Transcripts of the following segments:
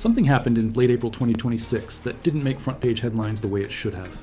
Something happened in late April 2026 that didn't make front-page headlines the way it should have.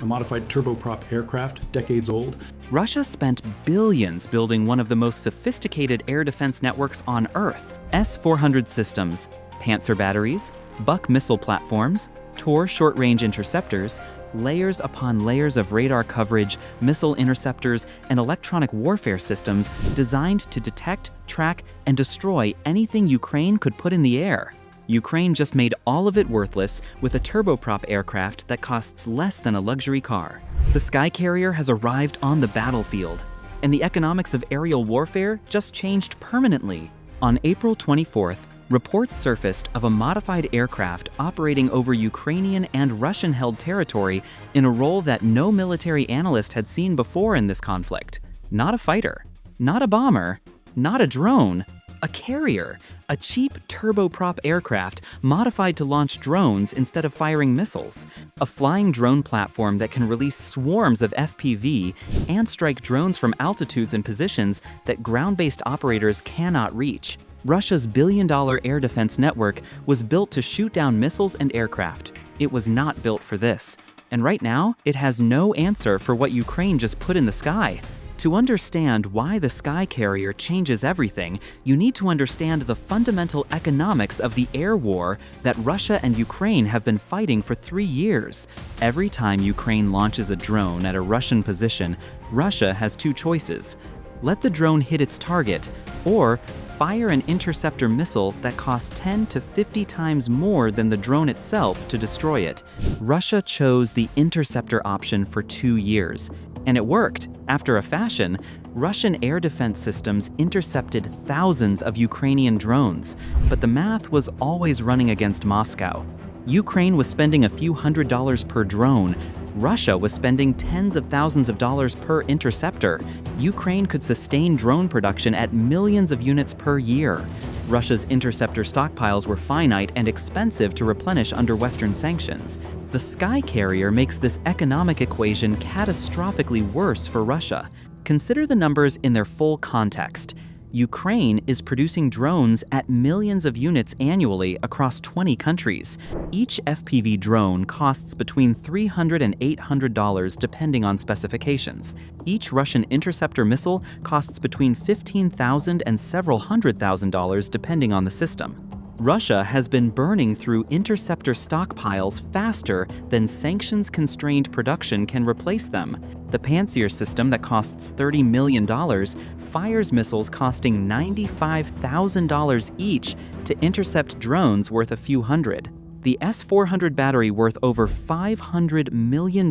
A modified turboprop aircraft, decades old. Russia spent billions building one of the most sophisticated air defense networks on Earth. S-400 systems, Panzer batteries, Buck missile platforms, Tor short-range interceptors, layers upon layers of radar coverage, missile interceptors, and electronic warfare systems designed to detect, track, and destroy anything Ukraine could put in the air. Ukraine just made all of it worthless with a turboprop aircraft that costs less than a luxury car. The SKYCARRIER has arrived on the battlefield, and the economics of aerial warfare just changed permanently. On April 24th, reports surfaced of a modified aircraft operating over Ukrainian and Russian-held territory in a role that no military analyst had seen before in this conflict. Not a fighter, not a bomber, not a drone, a carrier, a cheap turboprop aircraft modified to launch drones instead of firing missiles, a flying drone platform that can release swarms of FPV and strike drones from altitudes and positions that ground-based operators cannot reach. Russia's billion-dollar air defense network was built to shoot down missiles and aircraft. It was not built for this. And right now, it has no answer for what Ukraine just put in the sky. To understand why the SKYCARRIER changes everything, you need to understand the fundamental economics of the air war that Russia and Ukraine have been fighting for 3 years. Every time Ukraine launches a drone at a Russian position, Russia has two choices: let the drone hit its target, or fire an interceptor missile that costs 10 to 50 times more than the drone itself to destroy it. Russia chose the interceptor option for 2 years. And it worked. After a fashion, Russian air defense systems intercepted thousands of Ukrainian drones, but the math was always running against Moscow. Ukraine was spending a few $100s per drone. Russia was spending tens of thousands of dollars per interceptor. Ukraine could sustain drone production at millions of units per year. Russia's interceptor stockpiles were finite and expensive to replenish under Western sanctions. The SKYCARRIER makes this economic equation catastrophically worse for Russia. Consider the numbers in their full context. Ukraine is producing drones at millions of units annually across 20 countries. Each FPV drone costs between $300 and $800 depending on specifications. Each Russian interceptor missile costs between $15,000 and several $100,000 depending on the system. Russia has been burning through interceptor stockpiles faster than sanctions-constrained production can replace them. The Panzer system that costs $30 million fires missiles costing $95,000 each to intercept drones worth a few hundred. The S-400 battery worth over $500 million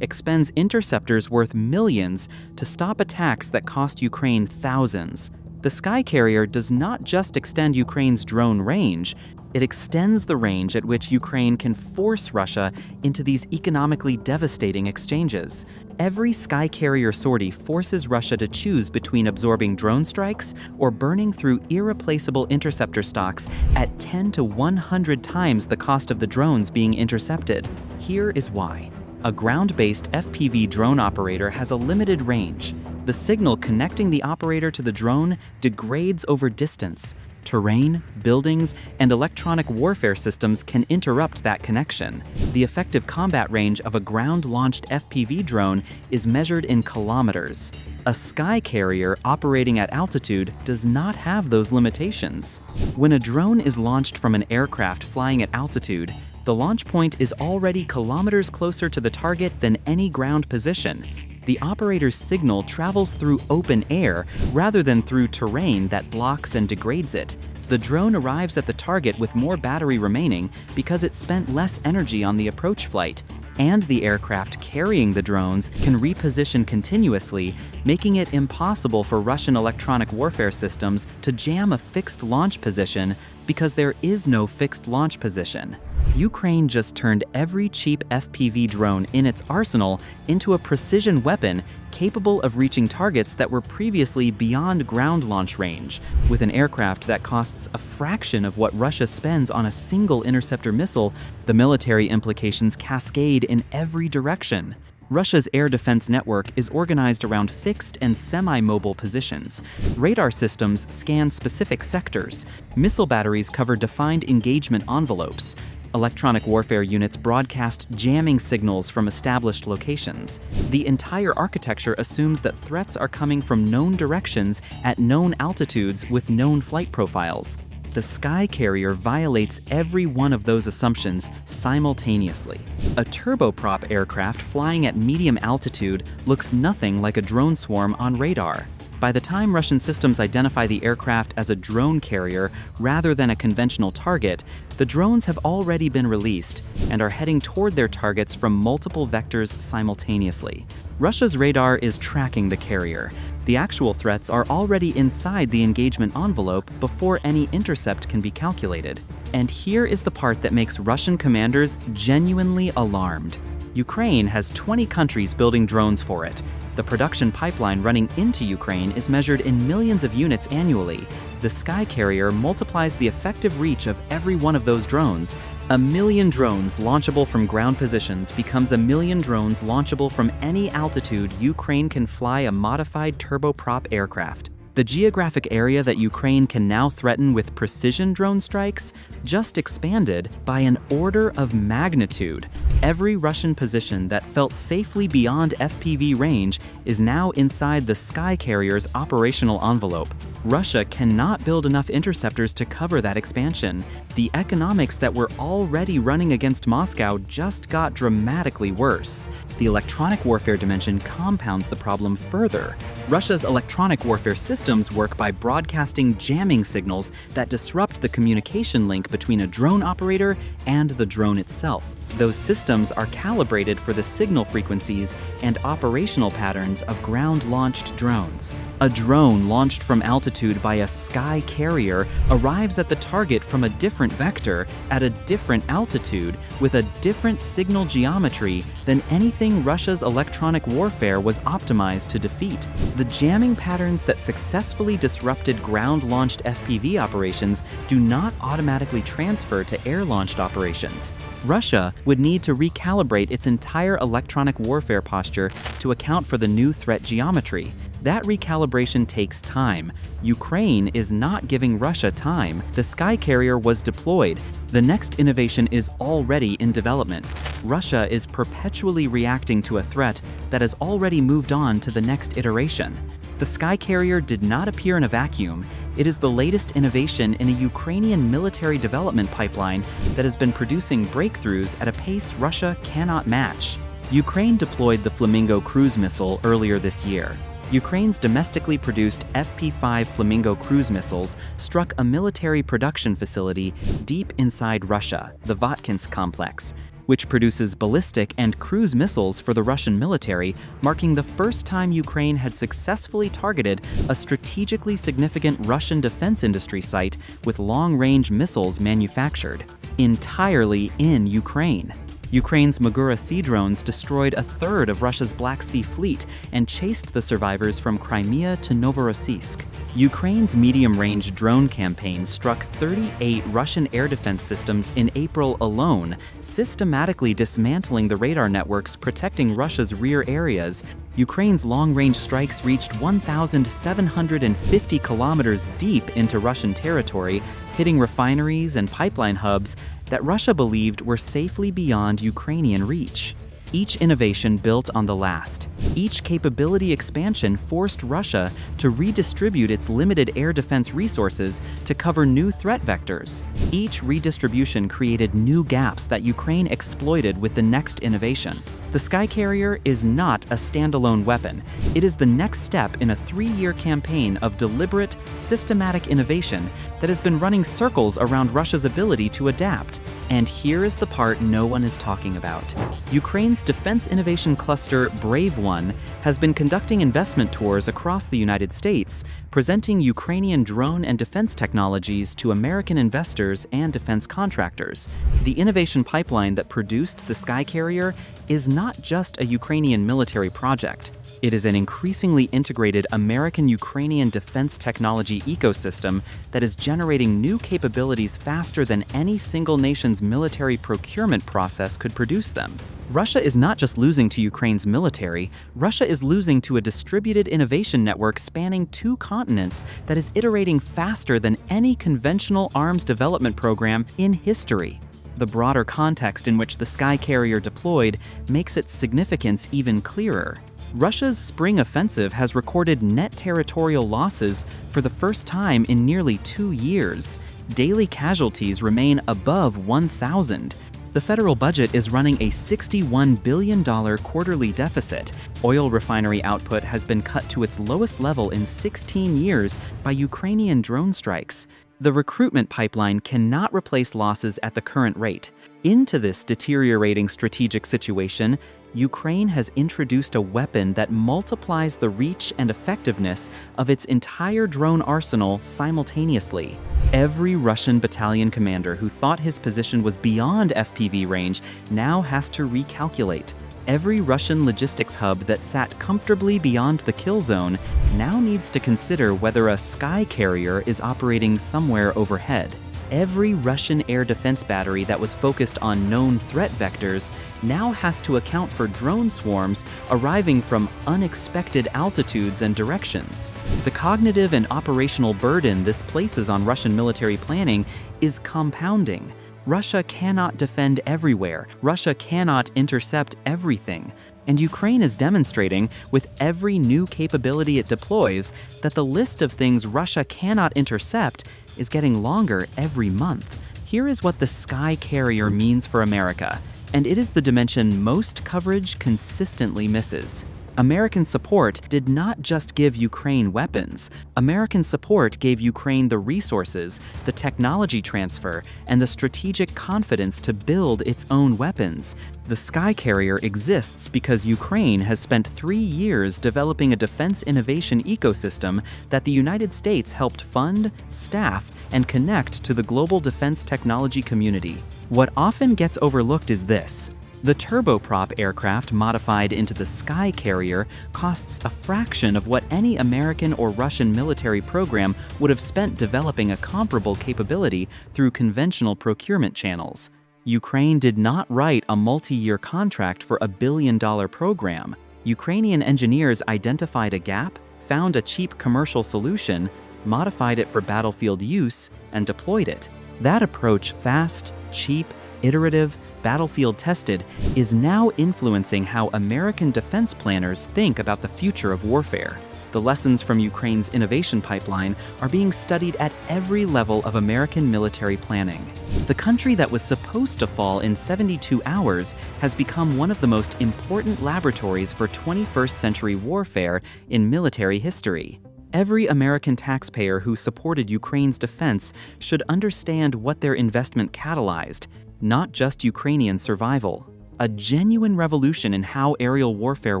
expends interceptors worth millions to stop attacks that cost Ukraine thousands. The SKYCARRIER does not just extend Ukraine's drone range, it extends the range at which Ukraine can force Russia into these economically devastating exchanges. Every SKYCARRIER sortie forces Russia to choose between absorbing drone strikes or burning through irreplaceable interceptor stocks at 10 to 100 times the cost of the drones being intercepted. Here is why. A ground-based FPV drone operator has a limited range. The signal connecting the operator to the drone degrades over distance. Terrain, buildings, and electronic warfare systems can interrupt that connection. The effective combat range of a ground-launched FPV drone is measured in kilometers. A SKYCARRIER operating at altitude does not have those limitations. When a drone is launched from an aircraft flying at altitude, the launch point is already kilometers closer to the target than any ground position. The operator's signal travels through open air rather than through terrain that blocks and degrades it. The drone arrives at the target with more battery remaining because it spent less energy on the approach flight, and the aircraft carrying the drones can reposition continuously, making it impossible for Russian electronic warfare systems to jam a fixed launch position because there is no fixed launch position. Ukraine just turned every cheap FPV drone in its arsenal into a precision weapon capable of reaching targets that were previously beyond ground launch range. With an aircraft that costs a fraction of what Russia spends on a single interceptor missile, the military implications cascade in every direction. Russia's air defense network is organized around fixed and semi-mobile positions. Radar systems scan specific sectors. Missile batteries cover defined engagement envelopes. Electronic warfare units broadcast jamming signals from established locations. The entire architecture assumes that threats are coming from known directions at known altitudes with known flight profiles. The SKYCARRIER violates every one of those assumptions simultaneously. A turboprop aircraft flying at medium altitude looks nothing like a drone swarm on radar. By the time Russian systems identify the aircraft as a drone carrier rather than a conventional target, the drones have already been released and are heading toward their targets from multiple vectors simultaneously. Russia's radar is tracking the carrier. The actual threats are already inside the engagement envelope before any intercept can be calculated. And here is the part that makes Russian commanders genuinely alarmed. Ukraine has 20 countries building drones for it. The production pipeline running into Ukraine is measured in millions of units annually. The SKYCARRIER multiplies the effective reach of every one of those drones. 1 million drones launchable from ground positions becomes 1 million drones launchable from any altitude Ukraine can fly a modified turboprop aircraft. The geographic area that Ukraine can now threaten with precision drone strikes just expanded by an order of magnitude. Every Russian position that felt safely beyond FPV range is now inside the SKYCARRIER's operational envelope. Russia cannot build enough interceptors to cover that expansion. The economics that were already running against Moscow just got dramatically worse. The electronic warfare dimension compounds the problem further. Russia's electronic warfare systems work by broadcasting jamming signals that disrupt the communication link between a drone operator and the drone itself. Those systems are calibrated for the signal frequencies and operational patterns of ground-launched drones. A drone launched from altitude by a SKYCARRIER arrives at the target from a different vector at a different altitude with a different signal geometry than anything Russia's electronic warfare was optimized to defeat. The jamming patterns that successfully disrupted ground-launched FPV operations do not automatically transfer to air-launched operations. Russia would need to recalibrate its entire electronic warfare posture to account for the new threat geometry. That recalibration takes time. Ukraine is not giving Russia time. The SKYCARRIER was deployed. The next innovation is already in development. Russia is perpetually reacting to a threat that has already moved on to the next iteration. The SKYCARRIER did not appear in a vacuum. It is the latest innovation in a Ukrainian military development pipeline that has been producing breakthroughs at a pace Russia cannot match. Ukraine deployed the Flamingo cruise missile earlier this year. Ukraine's domestically produced FP-5 Flamingo cruise missiles struck a military production facility deep inside Russia, the Votkinsk complex, which produces ballistic and cruise missiles for the Russian military, marking the first time Ukraine had successfully targeted a strategically significant Russian defense industry site with long-range missiles manufactured entirely in Ukraine. Ukraine's Magura sea drones destroyed a third of Russia's Black Sea fleet and chased the survivors from Crimea to Novorossiysk. Ukraine's medium-range drone campaign struck 38 Russian air defense systems in April alone, systematically dismantling the radar networks protecting Russia's rear areas. Ukraine's long-range strikes reached 1,750 kilometers deep into Russian territory, hitting refineries and pipeline hubs that Russia believed were safely beyond Ukrainian reach. Each innovation built on the last. Each capability expansion forced Russia to redistribute its limited air defense resources to cover new threat vectors. Each redistribution created new gaps that Ukraine exploited with the next innovation. The SKYCARRIER is not a standalone weapon. It is the next step in a 3-year campaign of deliberate, systematic innovation that has been running circles around Russia's ability to adapt. And here is the part no one is talking about. Ukraine's defense innovation cluster, Brave One, has been conducting investment tours across the United States, presenting Ukrainian drone and defense technologies to American investors and defense contractors. The innovation pipeline that produced the SKYCARRIER is not just a Ukrainian military project. It is an increasingly integrated American-Ukrainian defense technology ecosystem that is generating new capabilities faster than any single nation's military procurement process could produce them. Russia is not just losing to Ukraine's military, Russia is losing to a distributed innovation network spanning 2 continents that is iterating faster than any conventional arms development program in history. The broader context in which the SKYCARRIER deployed makes its significance even clearer. Russia's spring offensive has recorded net territorial losses for the first time in nearly 2 years. Daily casualties remain above 1,000. The federal budget is running a $61 billion quarterly deficit. Oil refinery output has been cut to its lowest level in 16 years by Ukrainian drone strikes. The recruitment pipeline cannot replace losses at the current rate. Into this deteriorating strategic situation, Ukraine has introduced a weapon that multiplies the reach and effectiveness of its entire drone arsenal simultaneously. Every Russian battalion commander who thought his position was beyond FPV range now has to recalculate. Every Russian logistics hub that sat comfortably beyond the kill zone now needs to consider whether a SKYCARRIER is operating somewhere overhead. Every Russian air defense battery that was focused on known threat vectors now has to account for drone swarms arriving from unexpected altitudes and directions. The cognitive and operational burden this places on Russian military planning is compounding. Russia cannot defend everywhere. Russia cannot intercept everything. And Ukraine is demonstrating, with every new capability it deploys, that the list of things Russia cannot intercept is getting longer every month. Here is what the SKYCARRIER means for America, and it is the dimension most coverage consistently misses. American support did not just give Ukraine weapons. American support gave Ukraine the resources, the technology transfer, and the strategic confidence to build its own weapons. The SKYCARRIER exists because Ukraine has spent 3 years developing a defense innovation ecosystem that the United States helped fund, staff, and connect to the global defense technology community. What often gets overlooked is this. The turboprop aircraft modified into the SKYCARRIER costs a fraction of what any American or Russian military program would have spent developing a comparable capability through conventional procurement channels. Ukraine did not write a multi-year contract for a billion-dollar program. Ukrainian engineers identified a gap, found a cheap commercial solution, modified it for battlefield use, and deployed it. That approach, fast, cheap, iterative, battlefield-tested, is now influencing how American defense planners think about the future of warfare. The lessons from Ukraine's innovation pipeline are being studied at every level of American military planning. The country that was supposed to fall in 72 hours has become one of the most important laboratories for 21st century warfare in military history. Every American taxpayer who supported Ukraine's defense should understand what their investment catalyzed, not just Ukrainian survival. A genuine revolution in how aerial warfare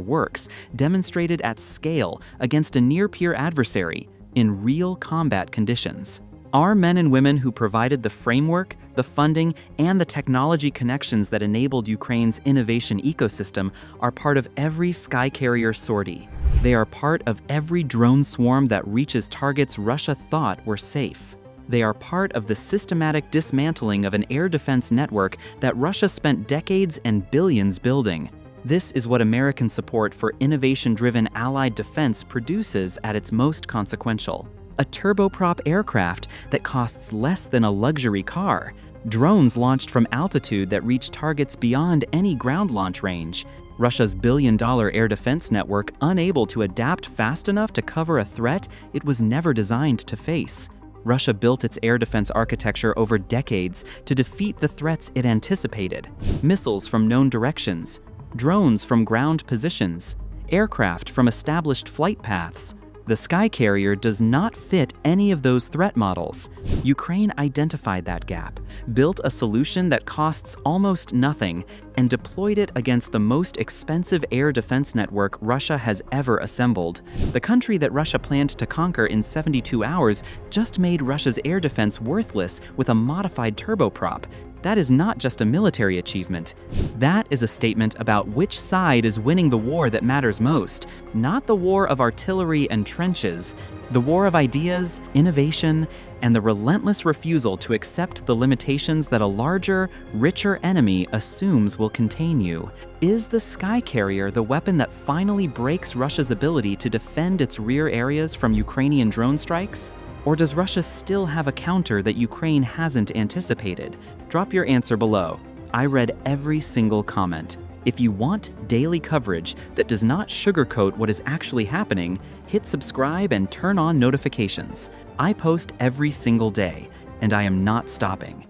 works, demonstrated at scale against a near-peer adversary in real combat conditions. Our men and women who provided the framework, the funding, and the technology connections that enabled Ukraine's innovation ecosystem are part of every SKYCARRIER sortie. They are part of every drone swarm that reaches targets Russia thought were safe. They are part of the systematic dismantling of an air defense network that Russia spent decades and billions building. This is what American support for innovation-driven allied defense produces at its most consequential. A turboprop aircraft that costs less than a luxury car. Drones launched from altitude that reach targets beyond any ground launch range. Russia's billion-dollar air defense network unable to adapt fast enough to cover a threat it was never designed to face. Russia built its air defense architecture over decades to defeat the threats it anticipated. Missiles from known directions, drones from ground positions, aircraft from established flight paths. The SKYCARRIER does not fit any of those threat models. Ukraine identified that gap, built a solution that costs almost nothing, and deployed it against the most expensive air defense network Russia has ever assembled. The country that Russia planned to conquer in 72 hours just made Russia's air defense worthless with a modified turboprop. That is not just a military achievement. That is a statement about which side is winning the war that matters most, not the war of artillery and trenches, the war of ideas, innovation, and the relentless refusal to accept the limitations that a larger, richer enemy assumes will contain you. Is the SKYCARRIER the weapon that finally breaks Russia's ability to defend its rear areas from Ukrainian drone strikes? Or does Russia still have a counter that Ukraine hasn't anticipated? Drop your answer below. I read every single comment. If you want daily coverage that does not sugarcoat what is actually happening, hit subscribe and turn on notifications. I post every single day, and I am not stopping.